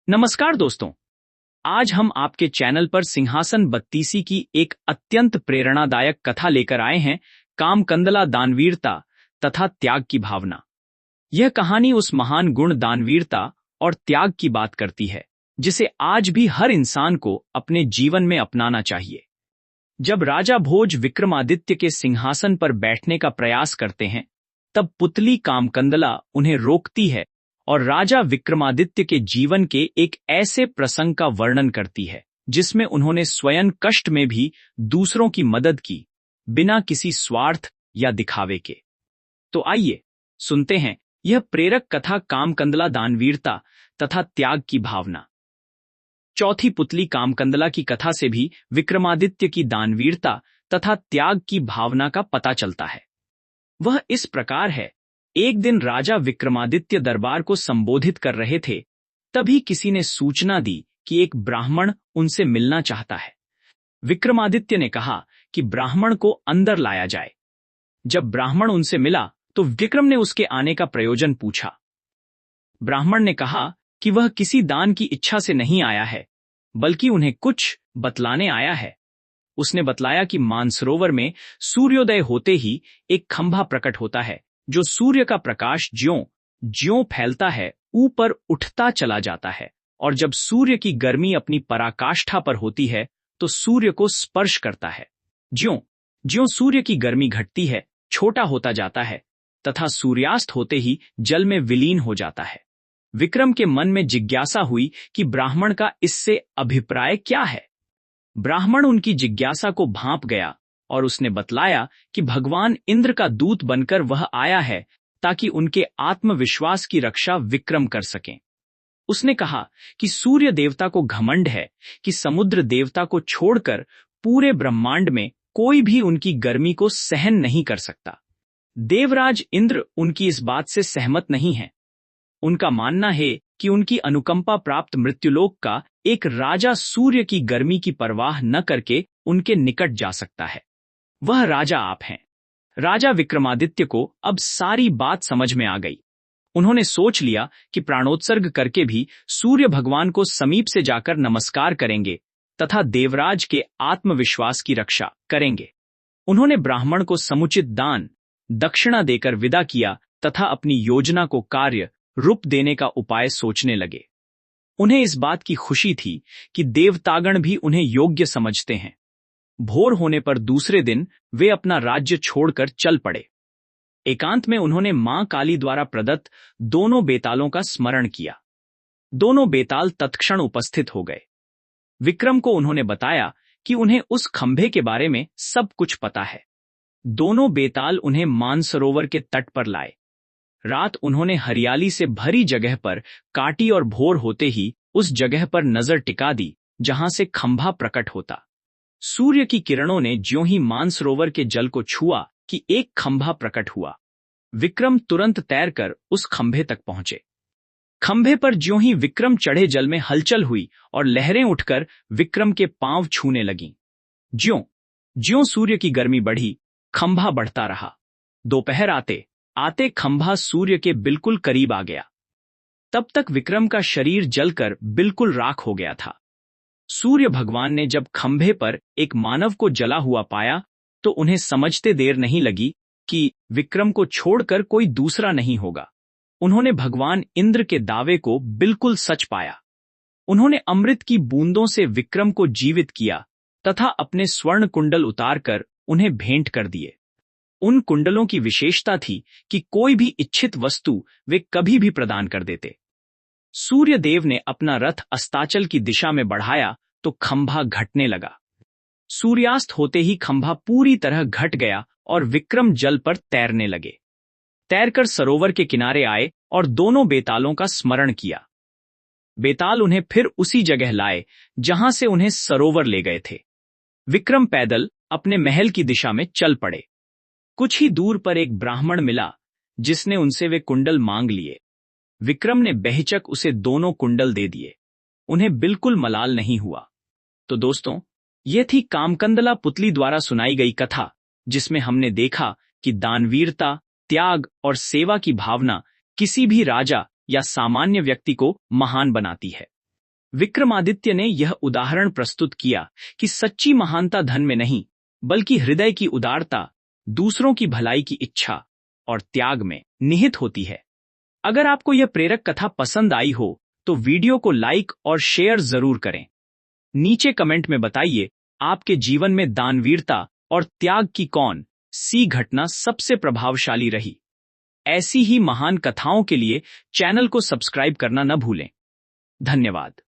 नमस्कार दोस्तों। आज हम आपके चैनल पर सिंहासन बत्तीसी की एक अत्यंत प्रेरणादायक कथा लेकर आए हैं, कामकंदला दानवीरता तथा त्याग की भावना। यह कहानी उस महान गुण दानवीरता और त्याग की बात करती है जिसे आज भी हर इंसान को अपने जीवन में अपनाना चाहिए। जब राजा भोज विक्रमादित्य के सिंहासन पर बैठने का प्रयास करते हैं, तब पुतली कामकंदला उन्हें रोकती है और राजा विक्रमादित्य के जीवन के एक ऐसे प्रसंग का वर्णन करती है जिसमें उन्होंने स्वयं कष्ट में भी दूसरों की मदद की, बिना किसी स्वार्थ या दिखावे के। तो आइए सुनते हैं यह प्रेरक कथा, कामकंदला दानवीरता तथा त्याग की भावना। चौथी पुतली कामकंदला की कथा से भी विक्रमादित्य की दानवीरता तथा त्याग की भावना का पता चलता है। वह इस प्रकार है। एक दिन राजा विक्रमादित्य दरबार को संबोधित कर रहे थे, तभी किसी ने सूचना दी कि एक ब्राह्मण उनसे मिलना चाहता है। विक्रमादित्य ने कहा कि ब्राह्मण को अंदर लाया जाए। जब ब्राह्मण उनसे मिला तो विक्रम ने उसके आने का प्रयोजन पूछा। ब्राह्मण ने कहा कि वह किसी दान की इच्छा से नहीं आया है, बल्कि उन्हें कुछ बतलाने आया है। उसने बतलाया कि मानसरोवर में सूर्योदय होते ही एक खंभा प्रकट होता है, जो सूर्य का प्रकाश ज्यों-ज्यों फैलता है ऊपर उठता चला जाता है, और जब सूर्य की गर्मी अपनी पराकाष्ठा पर होती है तो सूर्य को स्पर्श करता है। ज्यों-ज्यों सूर्य की गर्मी घटती है, छोटा होता जाता है तथा सूर्यास्त होते ही जल में विलीन हो जाता है। विक्रम के मन में जिज्ञासा हुई कि ब्राह्मण का इससे अभिप्राय क्या है। ब्राह्मण उनकी जिज्ञासा को भांप गया और उसने बतलाया कि भगवान इंद्र का दूत बनकर वह आया है ताकि उनके आत्मविश्वास की रक्षा विक्रम कर सकें। उसने कहा कि सूर्य देवता को घमंड है कि समुद्र देवता को छोड़कर पूरे ब्रह्मांड में कोई भी उनकी गर्मी को सहन नहीं कर सकता। देवराज इंद्र उनकी इस बात से सहमत नहीं है। उनका मानना है कि उनकी अनुकंपा प्राप्त मृत्युलोक का एक राजा सूर्य की गर्मी की परवाह न करके उनके निकट जा सकता है। वह राजा आप हैं। राजा विक्रमादित्य को अब सारी बात समझ में आ गई। उन्होंने सोच लिया कि प्राणोत्सर्ग करके भी सूर्य भगवान को समीप से जाकर नमस्कार करेंगे तथा देवराज के आत्मविश्वास की रक्षा करेंगे। उन्होंने ब्राह्मण को समुचित दान दक्षिणा देकर विदा किया तथा अपनी योजना को कार्य रूप देने का उपाय सोचने लगे। उन्हें इस बात की खुशी थी कि देवतागण भी उन्हें योग्य समझते हैं। भोर होने पर दूसरे दिन वे अपना राज्य छोड़कर चल पड़े। एकांत में उन्होंने मां काली द्वारा प्रदत्त दोनों बेतालों का स्मरण किया। दोनों बेताल तत्क्षण उपस्थित हो गए। विक्रम को उन्होंने बताया कि उन्हें उस खंभे के बारे में सब कुछ पता है। दोनों बेताल उन्हें मानसरोवर के तट पर लाए। रात उन्होंने हरियाली से भरी जगह पर काटी और भोर होते ही उस जगह पर नजर टिका दी जहां से खंभा प्रकट होता। सूर्य की किरणों ने ज्यों ही मानसरोवर के जल को छुआ कि एक खंभा प्रकट हुआ। विक्रम तुरंत तैरकर उस खंभे तक पहुंचे। खंभे पर ज्यों ही विक्रम चढ़े, जल में हलचल हुई और लहरें उठकर विक्रम के पांव छूने लगीं। ज्यों ज्यों सूर्य की गर्मी बढ़ी, खंभा बढ़ता रहा। दोपहर आते आते खंभा सूर्य के बिल्कुल करीब आ गया। तब तक विक्रम का शरीर जलकर बिल्कुल राख हो गया था। सूर्य भगवान ने जब खंभे पर एक मानव को जला हुआ पाया तो उन्हें समझते देर नहीं लगी कि विक्रम को छोड़कर कोई दूसरा नहीं होगा। उन्होंने भगवान इंद्र के दावे को बिल्कुल सच पाया। उन्होंने अमृत की बूंदों से विक्रम को जीवित किया तथा अपने स्वर्ण कुंडल उतारकर उन्हें भेंट कर दिए। उन कुंडलों की विशेषता थी कि कोई भी इच्छित वस्तु वे कभी भी प्रदान कर देते। सूर्य देव ने अपना रथ अस्ताचल की दिशा में बढ़ाया तो खंभा घटने लगा। सूर्यास्त होते ही खंभा पूरी तरह घट गया और विक्रम जल पर तैरने लगे। तैरकर सरोवर के किनारे आए और दोनों बेतालों का स्मरण किया। बेताल उन्हें फिर उसी जगह लाए जहां से उन्हें सरोवर ले गए थे। विक्रम पैदल अपने महल की दिशा में चल पड़े। कुछ ही दूर पर एक ब्राह्मण मिला जिसने उनसे वे कुंडल मांग लिए। विक्रम ने बेहिचक उसे दोनों कुंडल दे दिए। उन्हें बिल्कुल मलाल नहीं हुआ। तो दोस्तों, ये थी कामकंदला पुतली द्वारा सुनाई गई कथा, जिसमें हमने देखा कि दानवीरता, त्याग और सेवा की भावना किसी भी राजा या सामान्य व्यक्ति को महान बनाती है। विक्रमादित्य ने यह उदाहरण प्रस्तुत किया कि सच्ची महानता धन में नहीं, बल्कि हृदय की उदारता, दूसरों की भलाई की इच्छा और त्याग में निहित होती है। अगर आपको यह प्रेरक कथा पसंद आई हो, तो वीडियो को लाइक और शेयर जरूर करें। नीचे कमेंट में बताइए, आपके जीवन में दानवीरता और त्याग की कौन सी घटना सबसे प्रभावशाली रही। ऐसी ही महान कथाओं के लिए चैनल को सब्सक्राइब करना न भूलें। धन्यवाद।